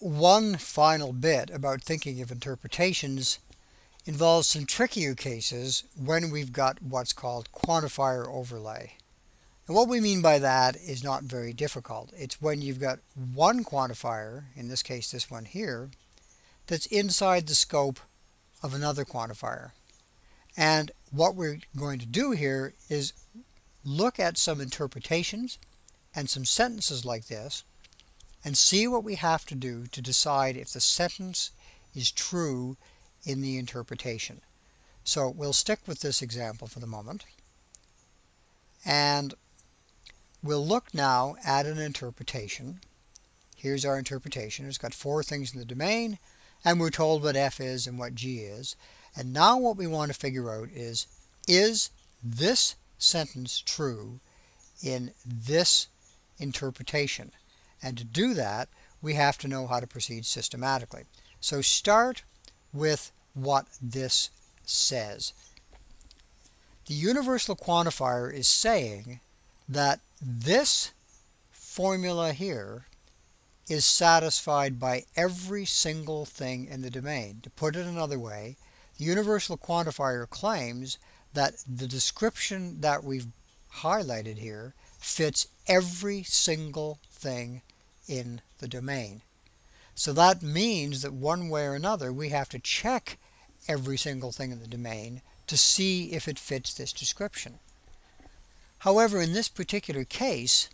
one final bit about thinking of interpretations involves some trickier cases when we've got what's called quantifier overlay. And what we mean by that is not very difficult. It's when you've got one quantifier, in this case this one here, that's inside the scope of another quantifier. And what we're going to do here is look at some interpretations and some sentences like this and see what we have to do to decide if the sentence is true in the interpretation. So we'll stick with this example for the moment, and we'll look now at an interpretation. Here's our interpretation. It's got four things in the domain, and we're told what f is and what g is. And now what we want to figure out is this sentence true in this interpretation? And to do that, we have to know how to proceed systematically. So start with what this says. The universal quantifier is saying that this formula here is satisfied by every single thing in the domain. To put it another way, the universal quantifier claims that the description that we've highlighted here fits every single thing in the domain. So that means that one way or another we have to check every single thing in the domain to see if it fits this description. However, in this particular case,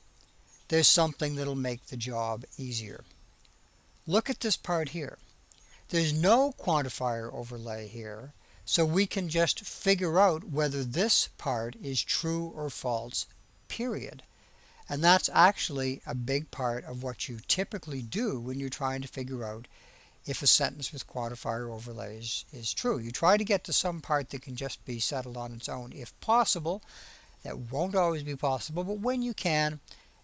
there's something that'll make the job easier. Look at this part here. There's no quantifier overlay here, so we can just figure out whether this part is true or false, period. And that's actually a big part of what you typically do when you're trying to figure out if a sentence with quantifier overlays is true. You try to get to some part that can just be settled on its own if possible. That won't always be possible, but when you can,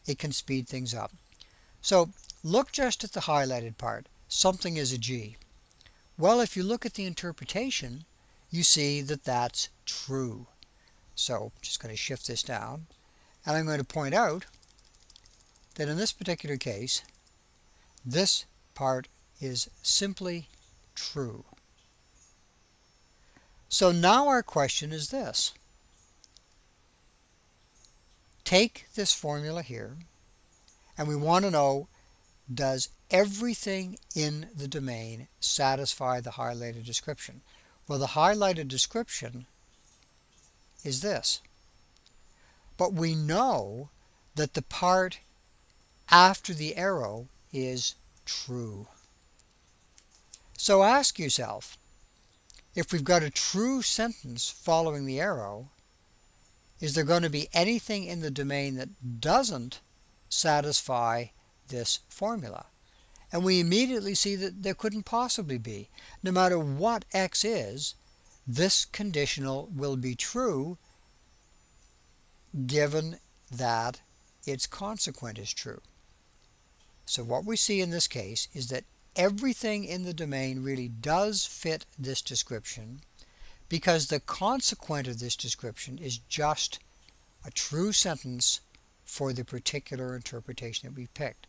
it can speed things up. So look just at the highlighted part. Something is a G. Well, if you look at the interpretation, you see that that's true. So I'm just going to shift this down, and I'm going to point out that in this particular case, this part is simply true. So now our question is this. Take this formula here, and we want to know, does everything in the domain satisfy the highlighted description? Well, the highlighted description is this. But we know that the part after the arrow is true. So ask yourself, if we've got a true sentence following the arrow, is there going to be anything in the domain that doesn't satisfy this formula? And we immediately see that there couldn't possibly be. No matter what x is, this conditional will be true given that its consequent is true. So what we see in this case is that everything in the domain really does fit this description, because the consequent of this description is just a true sentence for the particular interpretation that we picked.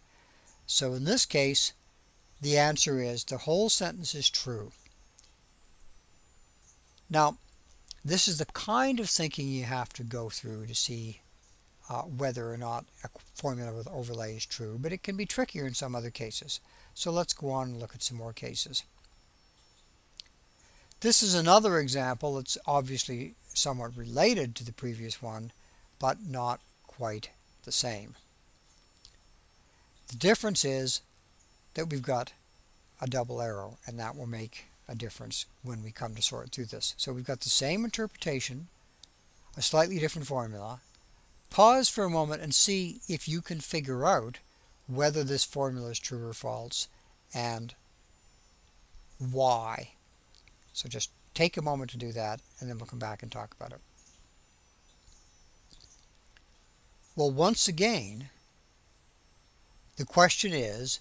So in this case, the answer is the whole sentence is true. Now, this is the kind of thinking you have to go through to see whether or not a formula with overlay is true, but it can be trickier in some other cases. So let's go on and look at some more cases. This is another example that's obviously somewhat related to the previous one, but not quite the same. The difference is that we've got a double arrow, and that will make a difference when we come to sort through this. So we've got the same interpretation, a slightly different formula. Pause for a moment and see if you can figure out whether this formula is true or false and why. So just take a moment to do that, and then we'll come back and talk about it. Well, once again, the question is,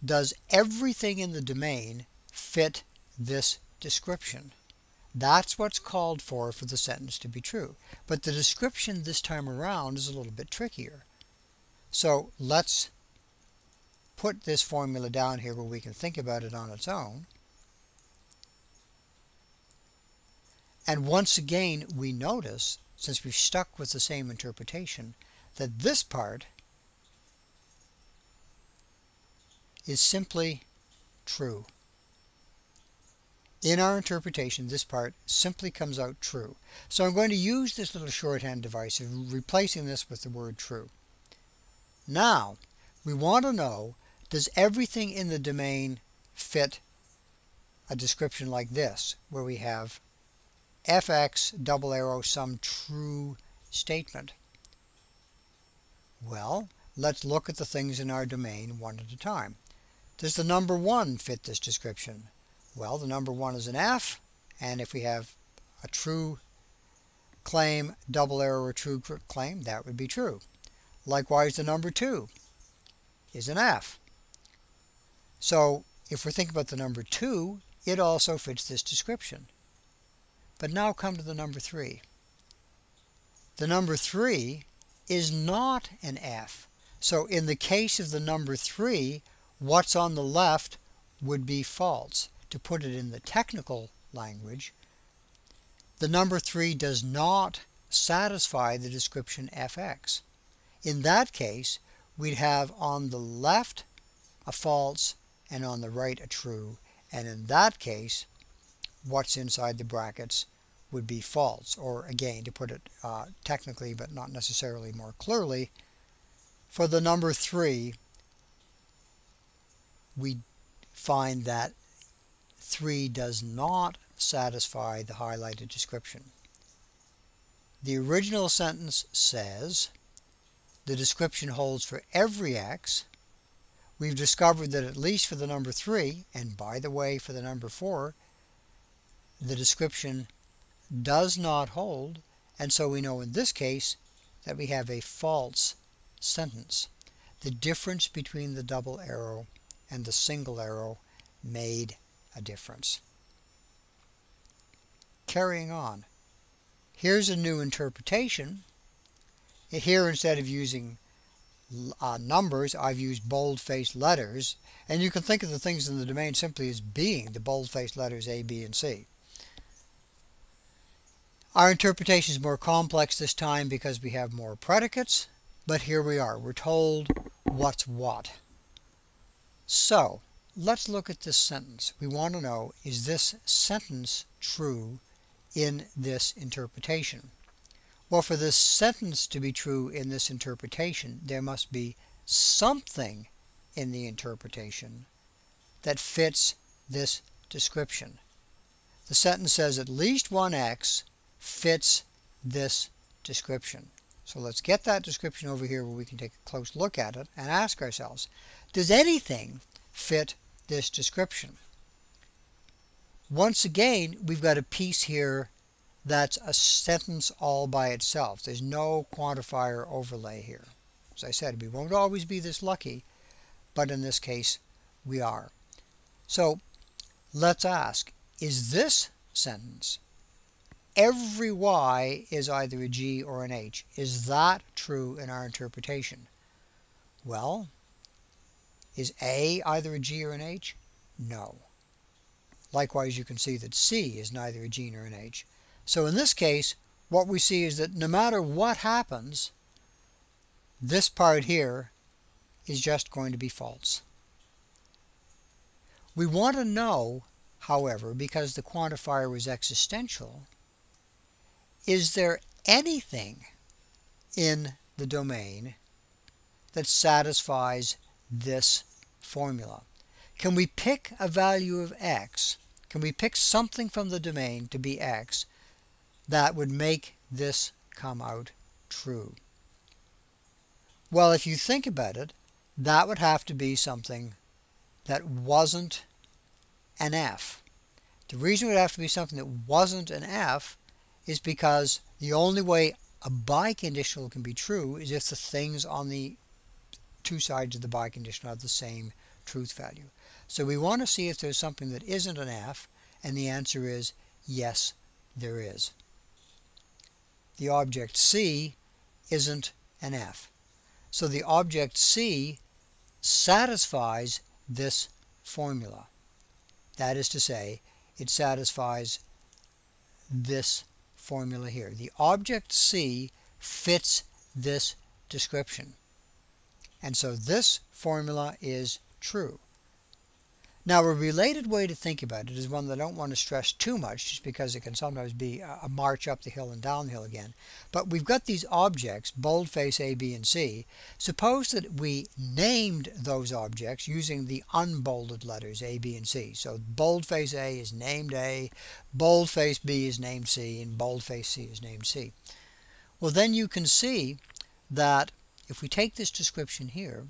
does everything in the domain fit this description? That's what's called for the sentence to be true. But the description this time around is a little bit trickier. So let's put this formula down here where we can think about it on its own. And once again, we notice, since we've stuck with the same interpretation, that this part is simply true. In our interpretation, this part simply comes out true. So I'm going to use this little shorthand device of replacing this with the word true. Now, we want to know, does everything in the domain fit a description like this, where we have fx double arrow some true statement? Well, let's look at the things in our domain one at a time. Does the number 1 fit this description? Well, the number 1 is an f, and if we have a true claim, double arrow, or true claim, that would be true. Likewise, the number 2 is an f. So if we're thinking about the number 2, it also fits this description. But now come to the number 3. The number 3 is not an f. So in the case of the number 3, what's on the left would be false. To put it in the technical language, the number 3 does not satisfy the description fx. In that case, we'd have on the left a false and on the right a true, and in that case, what's inside the brackets would be false. Or again, to put it technically but not necessarily more clearly, for the number 3, we find that 3 does not satisfy the highlighted description. The original sentence says the description holds for every x. We've discovered that at least for the number 3, and by the way for the number 4, the description does not hold, and so we know in this case that we have a false sentence. The difference between the double arrow and the single arrow made a difference. Carrying on. Here's a new interpretation. Here, instead of using numbers, I've used bold-faced letters, and you can think of the things in the domain simply as being the bold-faced letters A, B, and C. Our interpretation is more complex this time because we have more predicates, but here we are. We're told what's what. So, let's look at this sentence. We want to know, is this sentence true in this interpretation? Well, for this sentence to be true in this interpretation, there must be something in the interpretation that fits this description. The sentence says at least one x fits this description. So let's get that description over here where we can take a close look at it and ask ourselves, does anything fit this description? Once again, we've got a piece here that's a sentence all by itself. There's no quantifier overlay here. As I said, we won't always be this lucky, but in this case, we are. So let's ask, is this sentence, every y is either a g or an h, is that true in our interpretation? Well, is A either a G or an H? No. Likewise, you can see that C is neither a G nor an H. So in this case, what we see is that no matter what happens, this part here is just going to be false. We want to know, however, because the quantifier was existential, is there anything in the domain that satisfies this formula? Can we pick a value of x? Can we pick something from the domain to be x that would make this come out true? Well, if you think about it, that would have to be something that wasn't an f. The reason it would have to be something that wasn't an f is because the only way a biconditional can be true is if the things on the two sides of the biconditional have the same truth value. So we want to see if there's something that isn't an f, and the answer is yes, there is. The object C isn't an f. So the object C satisfies this formula. That is to say, it satisfies this formula here. The object C fits this description. And so this formula is true. Now, a related way to think about it is one that I don't want to stress too much, just because it can sometimes be a march up the hill and down the hill again. But we've got these objects, boldface A, B, and C. Suppose that we named those objects using the unbolded letters A, B, and C. So boldface A is named A, boldface B is named C, and boldface C is named C. Well, then you can see that if we take this description here,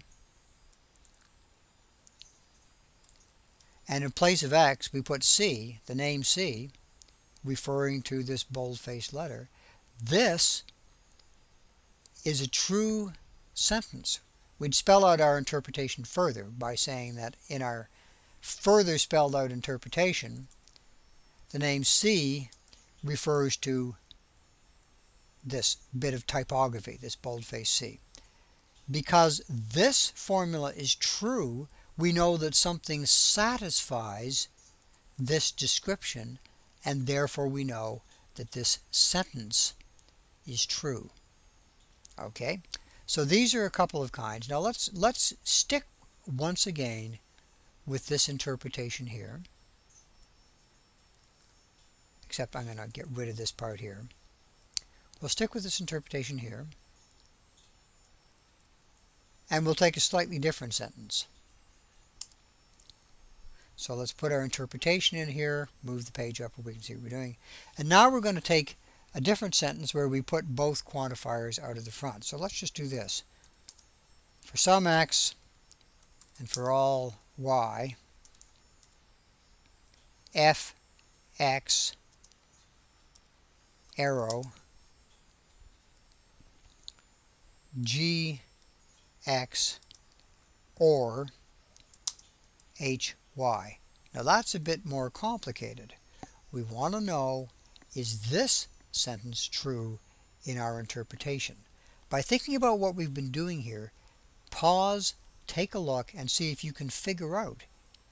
and in place of X, we put C, the name C, referring to this boldface letter. This is a true sentence. We'd spell out our interpretation further by saying that in our further spelled out interpretation, the name C refers to this bit of typography, this boldface C. Because this formula is true, we know that something satisfies this description, and therefore we know that this sentence is true. Okay, so these are a couple of kinds. Now let's stick once again with this interpretation here, except I'm going to get rid of this part here. We'll stick with this interpretation here, and we'll take a slightly different sentence. So let's put our interpretation in here, move the page up where we can see what we're doing. And now we're going to take a different sentence where we put both quantifiers out of the front. So let's just do this. For some x and for all y, f(x) arrow g(x) or hy. Now that's a bit more complicated. We want to know, is this sentence true in our interpretation? By thinking about what we've been doing here, pause, take a look, and see if you can figure out,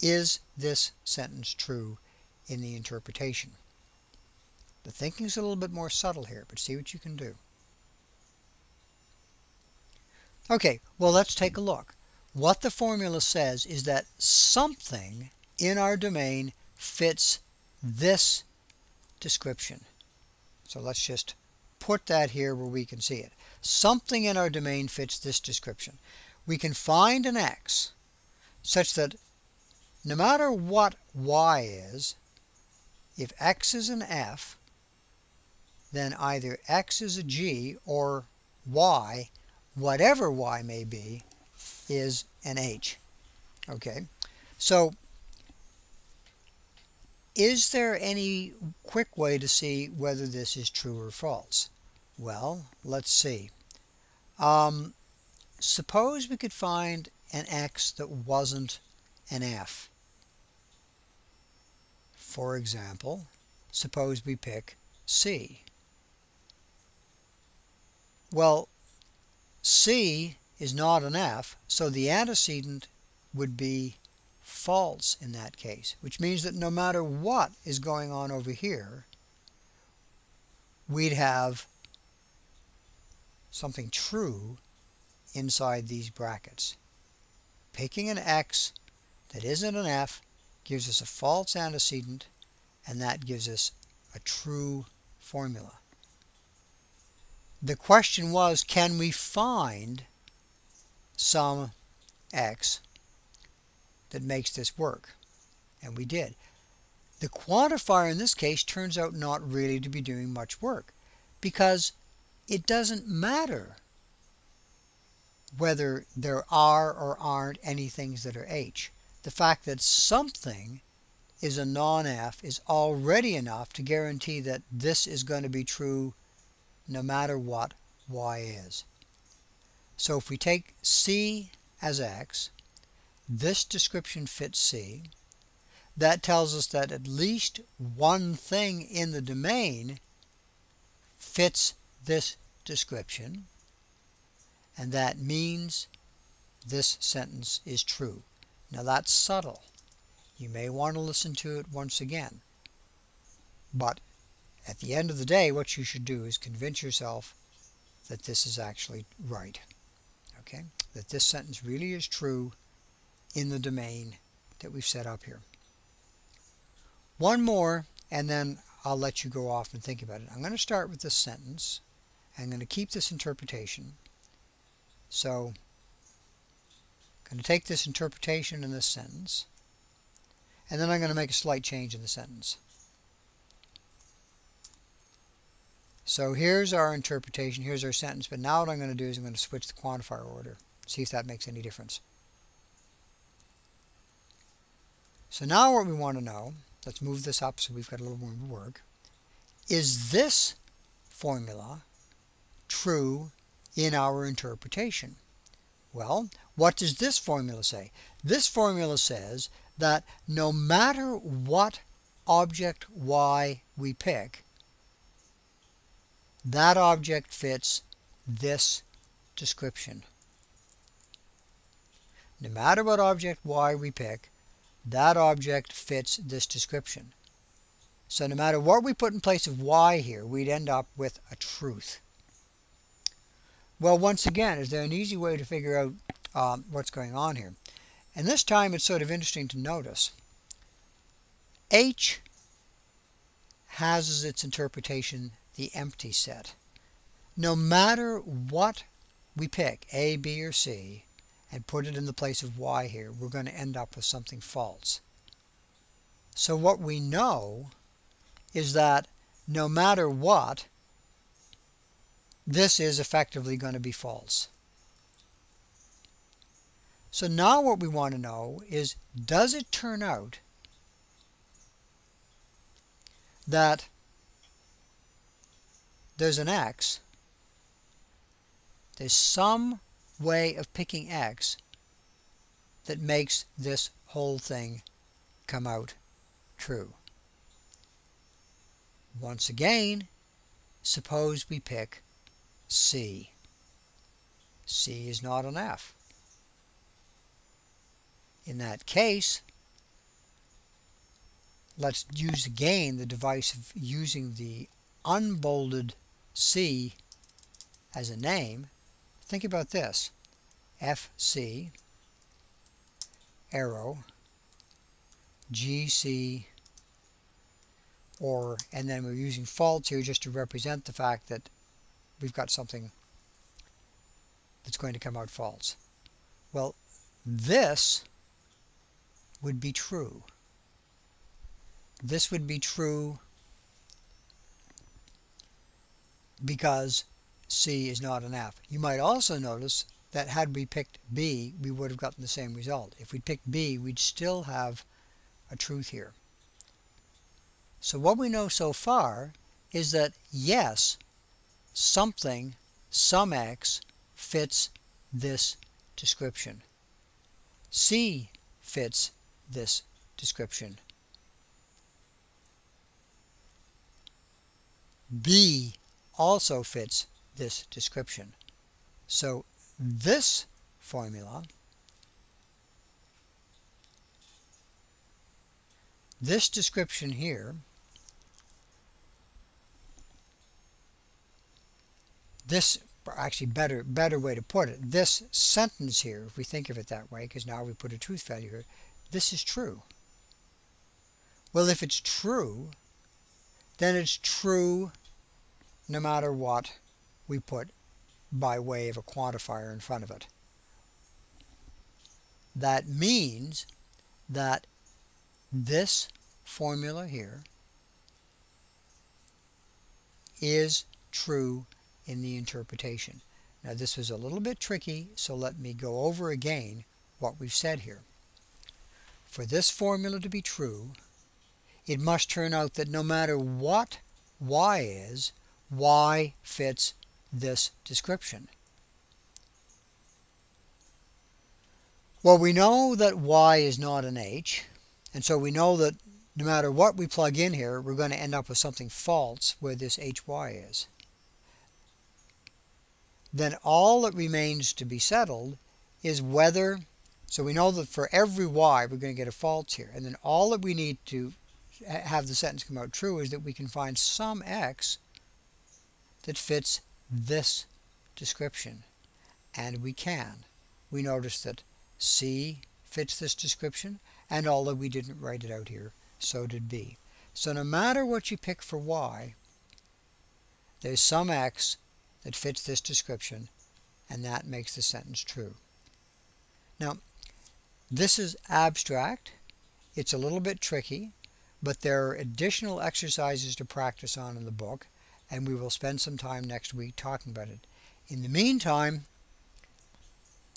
is this sentence true in the interpretation? The thinking's a little bit more subtle here, but see what you can do. Okay, well, let's take a look. What the formula says is that something in our domain fits this description. So let's just put that here where we can see it. Something in our domain fits this description. We can find an x such that no matter what y is, if x is an f, then either x is a g or y, whatever y may be, is an h. Okay, so is there any quick way to see whether this is true or false? Well, let's see. Suppose we could find an x that wasn't an f. For example, suppose we pick C. Well, C is not an f, so the antecedent would be false in that case, which means that no matter what is going on over here, we'd have something true inside these brackets. Picking an x that isn't an f gives us a false antecedent, and that gives us a true formula. The question was, can we find some x that makes this work? And we did. The quantifier in this case turns out not really to be doing much work, because it doesn't matter whether there are or aren't any things that are h. The fact that something is a non-f is already enough to guarantee that this is going to be true no matter what y is. So if we take C as x, this description fits C. That tells us that at least one thing in the domain fits this description, and that means this sentence is true. Now that's subtle. You may want to listen to it once again. But at the end of the day, what you should do is convince yourself that this is actually right. Okay? That this sentence really is true in the domain that we've set up here. One more, and then I'll let you go off and think about it. I'm going to start with this sentence. I'm going to keep this interpretation. So I'm going to take this interpretation in this sentence, and then I'm going to make a slight change in the sentence. So here's our interpretation, here's our sentence, but now what I'm going to do is I'm going to switch the quantifier order, see if that makes any difference. So now what we want to know, let's move this up so we've got a little more work, is this formula true in our interpretation? Well, what does this formula say? This formula says that no matter what object y we pick, that object fits this description. No matter what object y we pick, that object fits this description. So no matter what we put in place of y here, we'd end up with a truth. Well, once again, is there an easy way to figure out what's going on here? And this time it's sort of interesting to notice. H has as its interpretation the empty set. No matter what we pick, A, B, or C, and put it in the place of y here, we're going to end up with something false. So what we know is that no matter what, this is effectively going to be false. So now what we want to know is, does it turn out that there's an x, there's some way of picking x that makes this whole thing come out true? Once again, suppose we pick C. C is not an F. In that case, let's use again the device of using the unbolded C as a name. Think about this. FC, arrow, GC, or, and then we're using false here just to represent the fact that we've got something that's going to come out false. Well, this would be true. This would be true because C is not an F. You might also notice that had we picked B, we would have gotten the same result. If we picked B, we'd still have a truth here. So what we know so far is that yes, something, some x, fits this description. C fits this description. B also fits this description. So this formula, this description here, this, actually better way to put it, this sentence here, if we think of it that way, because now we put a truth value here, this is true. Well, if it's true, then it's true no matter what we put by way of a quantifier in front of it. That means that this formula here is true in the interpretation. Now this was a little bit tricky, so let me go over again what we've said here. For this formula to be true, it must turn out that no matter what y is, y fits this description. Well, we know that y is not an h, and so we know that no matter what we plug in here, we're going to end up with something false where this hy is. Then all that remains to be settled is whether, so we know that for every y we're going to get a false here, and then all that we need to have the sentence come out true is that we can find some x that fits this description. And we can. We notice that C fits this description, and although we didn't write it out here, so did B. So no matter what you pick for y, there's some x that fits this description, and that makes the sentence true. Now, this is abstract. It's a little bit tricky, but there are additional exercises to practice on in the book, and we will spend some time next week talking about it. In the meantime,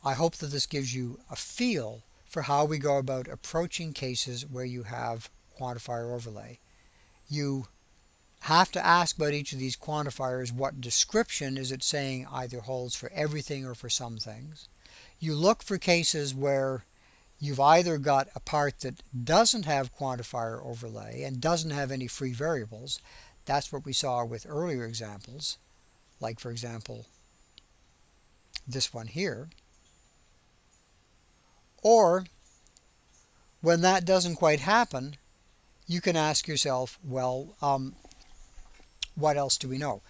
I hope that this gives you a feel for how we go about approaching cases where you have quantifier overlay. You have to ask about each of these quantifiers what description is it saying either holds for everything or for some things. You look for cases where you've either got a part that doesn't have quantifier overlay and doesn't have any free variables. That's what we saw with earlier examples, like for example this one here. Or when that doesn't quite happen, you can ask yourself, well, what else do we know?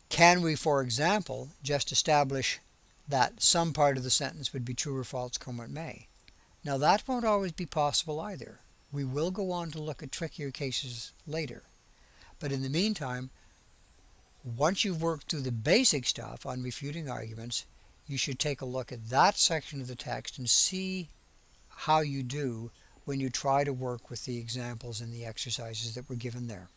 Can we, for example, just establish that some part of the sentence would be true or false, come what may? Now that won't always be possible either. We will go on to look at trickier cases later. But in the meantime, once you've worked through the basic stuff on refuting arguments, you should take a look at that section of the text and see how you do when you try to work with the examples and the exercises that were given there.